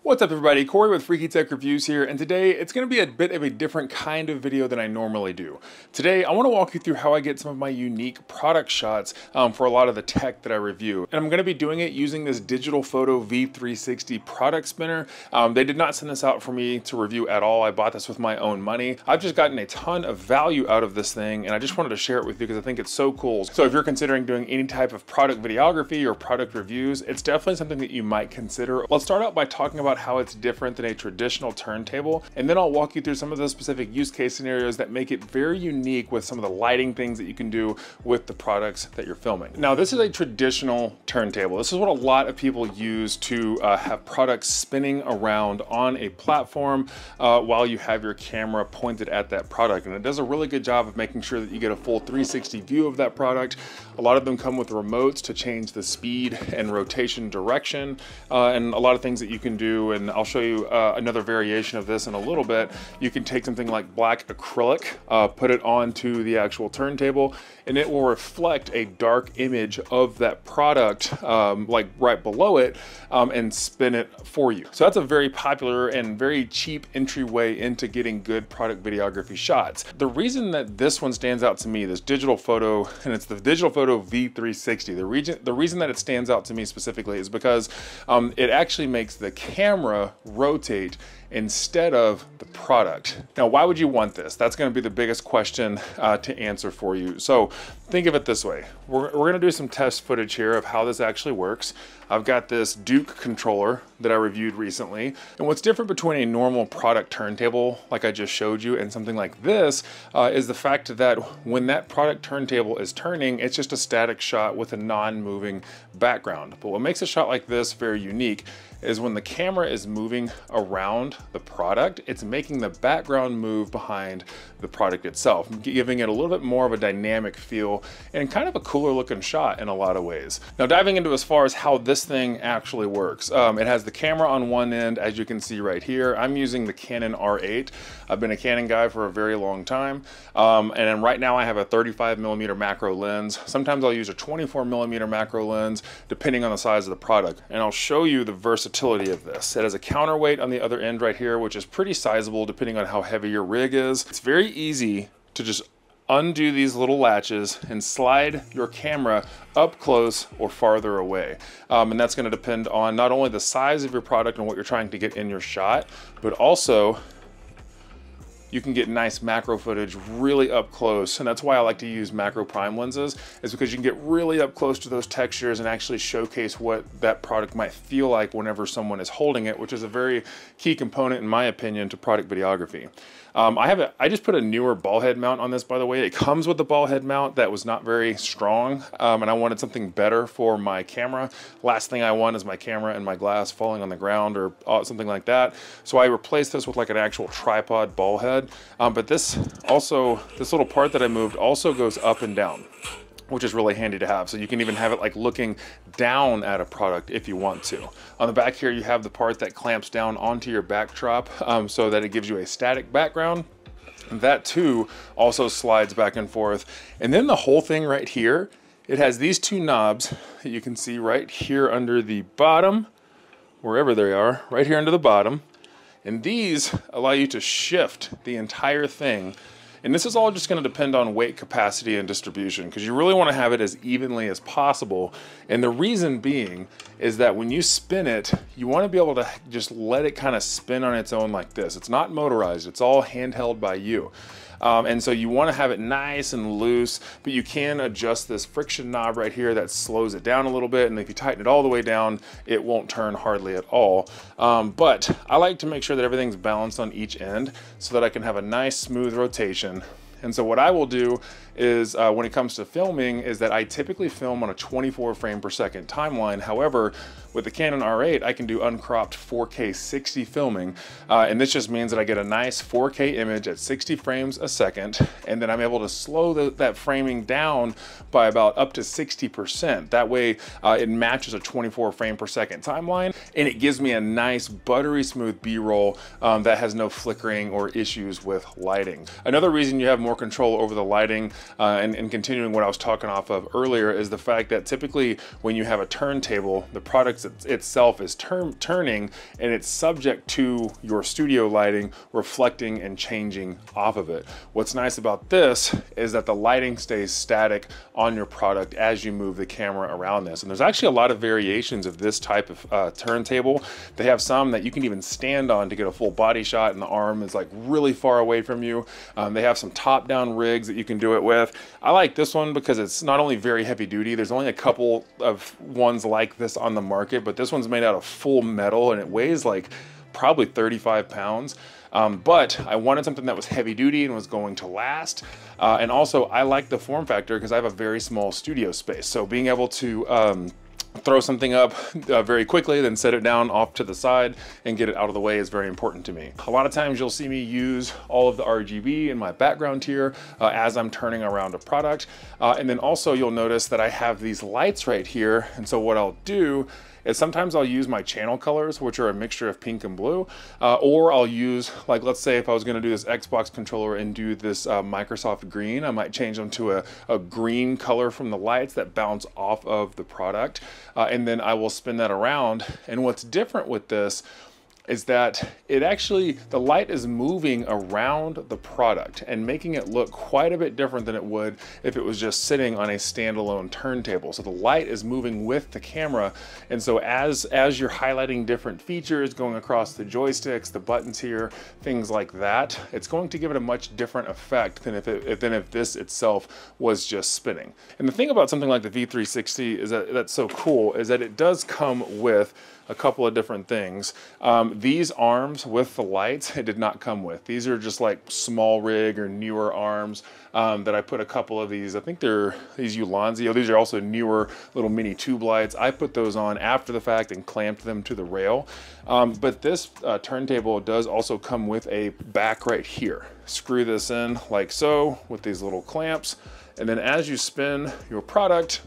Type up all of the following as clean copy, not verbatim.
What's up everybody, Corey with Freaky Tech Reviews here, and today it's going to be a bit of a different kind of video than I normally do. Today I want to walk you through how I get some of my unique product shots for a lot of the tech that I review. And I'm going to be doing it using this Digitalfoto V360 product spinner. They did not send this out for me to review at all. I bought this with my own money. I've just gotten a ton of value out of this thing, and I just wanted to share it with you because I think it's so cool. So if you're considering doing any type of product videography or product reviews, it's definitely something that you might consider. Let's start out by talking about how it's different than a traditional turntable, and then I'll walk you through some of the specific use case scenarios that make it very unique with some of the lighting things that you can do with the products that you're filming. Now, this is a traditional turntable. This is what a lot of people use to have products spinning around on a platform while you have your camera pointed at that product, and it does a really good job of making sure that you get a full 360 view of that product. A lot of them come with remotes to change the speed and rotation direction, and a lot of things that you can do, and I'll show you another variation of this in a little bit. You can take something like black acrylic, put it onto the actual turntable, and it will reflect a dark image of that product like right below it and spin it for you. So that's a very popular and very cheap entryway into getting good product videography shots. The reason that this one stands out to me, this Digitalfoto, and it's the Digitalfoto V360, the reason that it stands out to me specifically is because it actually makes the camera rotate instead of the product. Now, why would you want this? That's going to be the biggest question to answer for you. So think of it this way. We're going to do some test footage here of how this actually works. I've got this Duke controller that I reviewed recently. And what's different between a normal product turntable, like I just showed you, and something like this is the fact that when that product turntable is turning, it's just a static shot with a non-moving background. But what makes a shot like this very unique is when the camera is moving around the product, it's making the background move behind the product itself, giving it a little bit more of a dynamic feel and kind of a cooler looking shot in a lot of ways. Now, diving into as far as how this thing actually works, it has the camera on one end, as you can see right here. I'm using the Canon R8. I've been a Canon guy for a very long time, and then right now I have a 35mm macro lens. Sometimes I'll use a 24mm macro lens, depending on the size of the product, and I'll show you the versatility of this. It has a counterweight on the other end right here, which is pretty sizable depending on how heavy your rig is. It's very easy to just undo these little latches and slide your camera up close or farther away. And that's going to depend on not only the size of your product and what you're trying to get in your shot, but also you can get nice macro footage really up close. And that's why I like to use macro prime lenses, is because you can get really up close to those textures and actually showcase what that product might feel like whenever someone is holding it, which is a very key component, in my opinion, to product videography. I just put a newer ball head mount on this, by the way. It comes with a ball head mount that was not very strong, and I wanted something better for my camera. Last thing I want is my camera and my glass falling on the ground or something like that. So I replaced this with like an actual tripod ball head. But this little part that I moved also goes up and down, which is really handy to have. So you can even have it like looking down at a product if you want to. On the back here, you have the part that clamps down onto your backdrop so that it gives you a static background. And that too also slides back and forth. And then the whole thing right here, it has these two knobs that you can see right here under the bottom, wherever they are, right here under the bottom. And these allow you to shift the entire thing. And this is all just going to depend on weight capacity and distribution, because you really want to have it as evenly as possible. And the reason being is that when you spin it, you want to be able to just let it kind of spin on its own like this. It's not motorized, it's all handheld by you. And so you want to have it nice and loose, but you can adjust this friction knob right here that slows it down a little bit. And if you tighten it all the way down, it won't turn hardly at all. But I like to make sure that everything's balanced on each end so that I can have a nice smooth rotation. And so what I will do is when it comes to filming is that I typically film on a 24 frame per second timeline. However, with the Canon R8, I can do uncropped 4K 60 filming. And this just means that I get a nice 4K image at 60 frames a second. And then I'm able to slow that framing down by about up to 60%. That way it matches a 24 frame per second timeline. And it gives me a nice buttery smooth B-roll that has no flickering or issues with lighting. Another reason you have more more control over the lighting. And continuing what I was talking off of earlier is the fact that typically when you have a turntable, the product itself is turning, and it's subject to your studio lighting reflecting and changing off of it. What's nice about this is that the lighting stays static on your product as you move the camera around this. And there's actually a lot of variations of this type of turntable. They have some that you can even stand on to get a full body shot, and the arm is like really far away from you. They have some top-down rigs that you can do it with. I like this one because it's not only very heavy duty, there's only a couple of ones like this on the market, but this one's made out of full metal and it weighs like probably 35 pounds. But I wanted something that was heavy duty and was going to last. And also I like the form factor because I have a very small studio space. So being able to throw something up very quickly, then set it down off to the side and get it out of the way is very important to me. A lot of times you'll see me use all of the RGB in my background here as I'm turning around a product. And then also you'll notice that I have these lights right here. And so what I'll do is sometimes I'll use my channel colors, which are a mixture of pink and blue, or I'll use, like, let's say if I was gonna do this Xbox controller and do this Microsoft green, I might change them to a green color from the lights that bounce off of the product, and then I will spin that around. And what's different with this is that the light is moving around the product and making it look quite a bit different than it would if it was just sitting on a standalone turntable. So the light is moving with the camera, and so as you're highlighting different features, going across the joysticks, the buttons here, things like that, it's going to give it a much different effect than if this itself was just spinning. And the thing about something like the V360 is that's so cool is that it does come with a couple of different things. These arms with the lights, it did not come with. These are just like small rig or newer arms that I put a couple of these. I think they're these Ulanzi. These are also newer little mini tube lights. I put those on after the fact and clamped them to the rail. But this turntable does also come with a back right here. Screw this in like so with these little clamps. And then as you spin your product,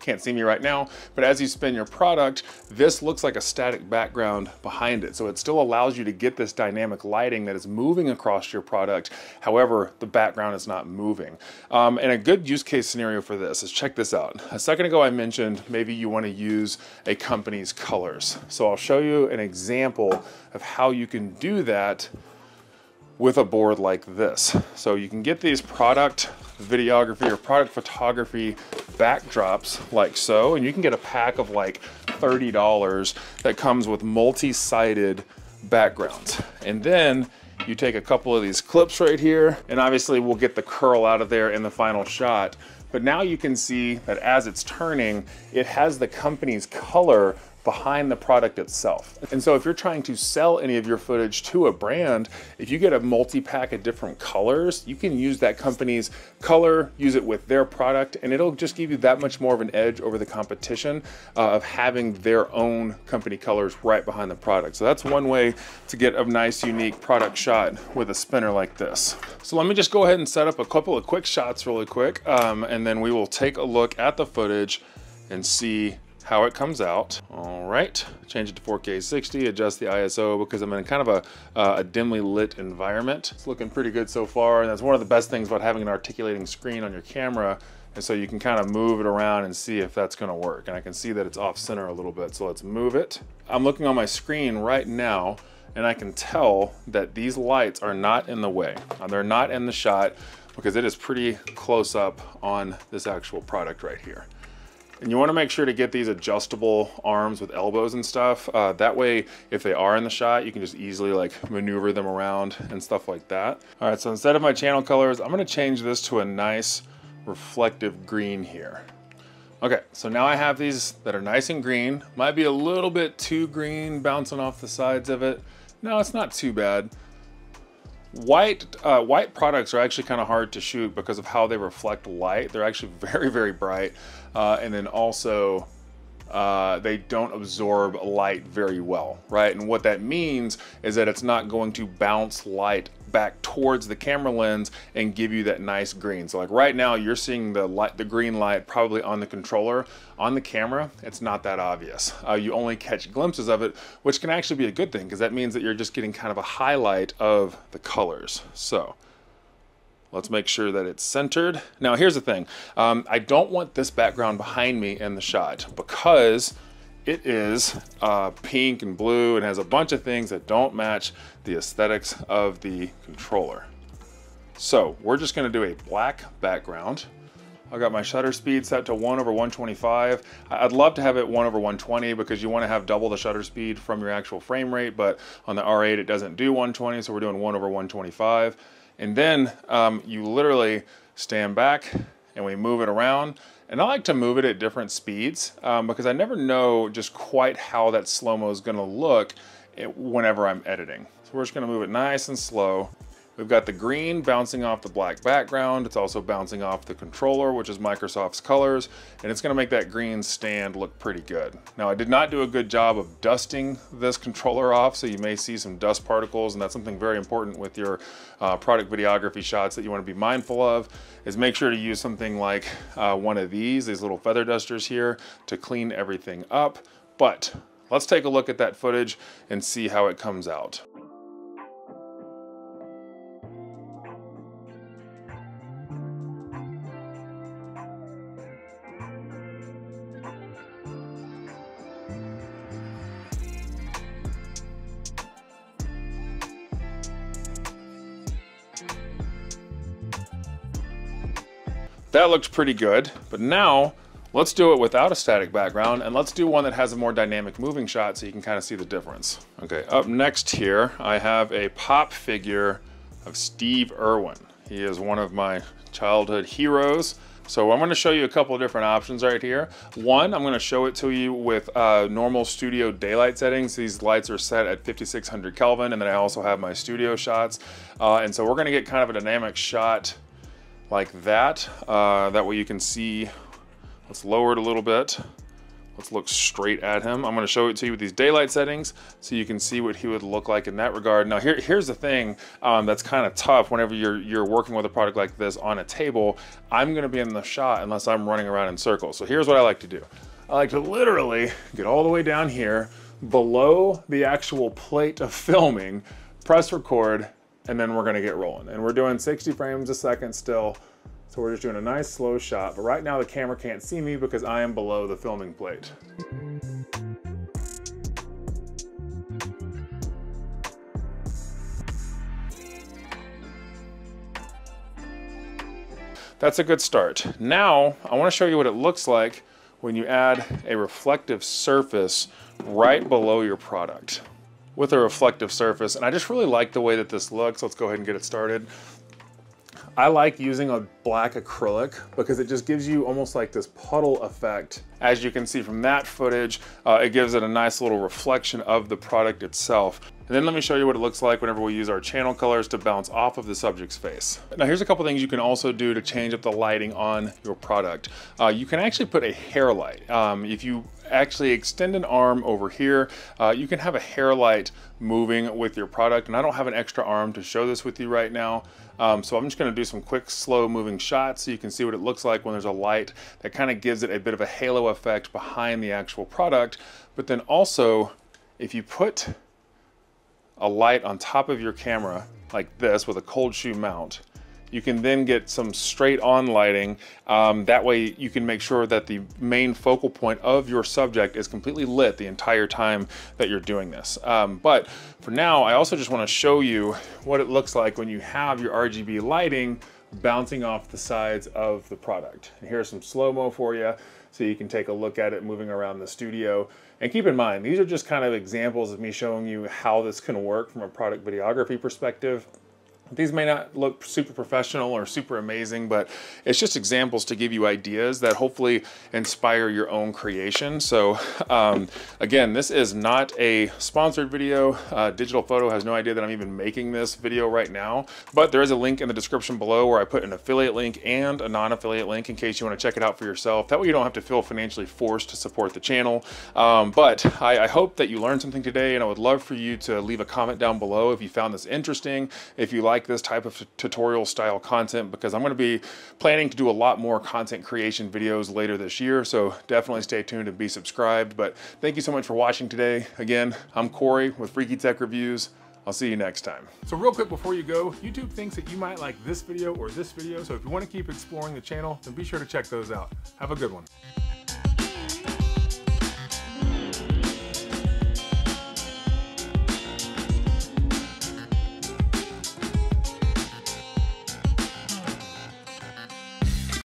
can't see me right now, but as you spin your product, this looks like a static background behind it. So it still allows you to get this dynamic lighting that is moving across your product. However, the background is not moving. And a good use case scenario for this is, check this out. A second ago, I mentioned maybe you want to use a company's colors. So I'll show you an example of how you can do that with a board like this. So you can get these product videography or product photography backdrops like so, and you can get a pack of like $30 that comes with multi-sided backgrounds. And then you take a couple of these clips right here, and obviously we'll get the curl out of there in the final shot. But now you can see that as it's turning, it has the company's color behind the product itself. And so if you're trying to sell any of your footage to a brand, if you get a multi-pack of different colors, you can use that company's color, use it with their product, and it'll just give you that much more of an edge over the competition of having their own company colors right behind the product. So that's one way to get a nice, unique product shot with a spinner like this. So let me just go ahead and set up a couple of quick shots really quick, and then we will take a look at the footage and see how it comes out. All right, change it to 4K 60, adjust the ISO because I'm in kind of a dimly lit environment. It's looking pretty good so far, and that's one of the best things about having an articulating screen on your camera, and so you can kind of move it around and see if that's gonna work. And I can see that it's off center a little bit, so let's move it. I'm looking on my screen right now, and I can tell that these lights are not in the way. They're not in the shot because it is pretty close up on this actual product right here. And you want to make sure to get these adjustable arms with elbows and stuff. That way, if they are in the shot, you can just easily like maneuver them around and stuff like that. All right, so instead of my channel colors, I'm going to change this to a nice reflective green here. Okay, so now I have these that are nice and green. Might be a little bit too green bouncing off the sides of it. No, it's not too bad. White products are actually kind of hard to shoot because of how they reflect light. They're actually very, very bright. And then also, they don't absorb light very well, right? And what that means is that it's not going to bounce light back towards the camera lens and give you that nice green. So like right now you're seeing the green light probably on the controller. On the camera, it's not that obvious. You only catch glimpses of it, which can actually be a good thing because that means that you're just getting kind of a highlight of the colors. So Let's make sure that it's centered. Now here's the thing, I don't want this background behind me in the shot because it is pink and blue and has a bunch of things that don't match the aesthetics of the controller. So we're just gonna do a black background. I've got my shutter speed set to 1/125. I'd love to have it 1/120 because you want to have double the shutter speed from your actual frame rate, but on the R8 it doesn't do 120, so we're doing 1/125. And then you literally stand back and we move it around. And I like to move it at different speeds because I never know just quite how that slow-mo is gonna look whenever I'm editing. So we're just gonna move it nice and slow. We've got the green bouncing off the black background. It's also bouncing off the controller, which is Microsoft's colors, and it's gonna make that green stand look pretty good. Now, I did not do a good job of dusting this controller off, so you may see some dust particles, and that's something very important with your product videography shots that you wanna be mindful of, is make sure to use something like one of these little feather dusters here to clean everything up. But let's take a look at that footage and see how it comes out. That looked pretty good, but now let's do it without a static background, and let's do one that has a more dynamic moving shot so you can kind of see the difference. Okay, up next here, I have a pop figure of Steve Irwin. He is one of my childhood heroes. So I'm going to show you a couple of different options right here. One, I'm going to show it to you with normal studio daylight settings. These lights are set at 5600 Kelvin, and then I also have my studio shots. And so we're going to get kind of a dynamic shot like that. That way you can see. Let's lower it a little bit. Let's look straight at him. I'm gonna show it to you with these daylight settings so you can see what he would look like in that regard. Now here's the thing that's kind of tough whenever you're working with a product like this on a table. I'm gonna be in the shot unless I'm running around in circles. So here's what I like to do. I like to literally get all the way down here below the actual plate of filming, press record, and then we're gonna get rolling. And we're doing 60 frames a second still. So we're just doing a nice slow shot, but right now the camera can't see me because I am below the filming plate. That's a good start. Now, I want to show you what it looks like when you add a reflective surface right below your product. With a reflective surface, and I just really like the way that this looks. Let's go ahead and get it started. I like using a black acrylic because it just gives you almost like this puddle effect. As you can see from that footage, it gives it a nice little reflection of the product itself. And then let me show you what it looks like whenever we use our channel colors to bounce off of the subject's face. Now here's a couple things you can also do to change up the lighting on your product. You can actually put a hair light. If you actually extend an arm over here, you can have a hair light moving with your product. And I don't have an extra arm to show this with you right now. So I'm just gonna do some quick, slow moving shots so you can see what it looks like when there's a light that kind of gives it a bit of a halo effect behind the actual product. But then also, if you put a light on top of your camera like this with a cold shoe mount, you can then get some straight on lighting. That way you can make sure that the main focal point of your subject is completely lit the entire time that you're doing this. But for now, I also just want to show you what it looks like when you have your RGB lighting bouncing off the sides of the product. And here's some slow-mo for you so you can take a look at it moving around the studio. And keep in mind, these are just kind of examples of me showing you how this can work from a product videography perspective. These may not look super professional or super amazing, but it's just examples to give you ideas that hopefully inspire your own creation. So again, this is not a sponsored video. Digitalfoto has no idea that I'm even making this video right now, but there is a link in the description below where I put an affiliate link and a non-affiliate link in case you want to check it out for yourself. That way you don't have to feel financially forced to support the channel. But I hope that you learned something today, and I would love for you to leave a comment down below if you found this interesting, if you like this type of tutorial style content, because I'm going to be planning to do a lot more content creation videos later this year. So definitely stay tuned and be subscribed. But thank you so much for watching today. Again, I'm Corey with Freaky Tech Reviews. I'll see you next time. So real quick before you go, YouTube thinks that you might like this video or this video, so if you want to keep exploring the channel, then be sure to check those out. Have a good one.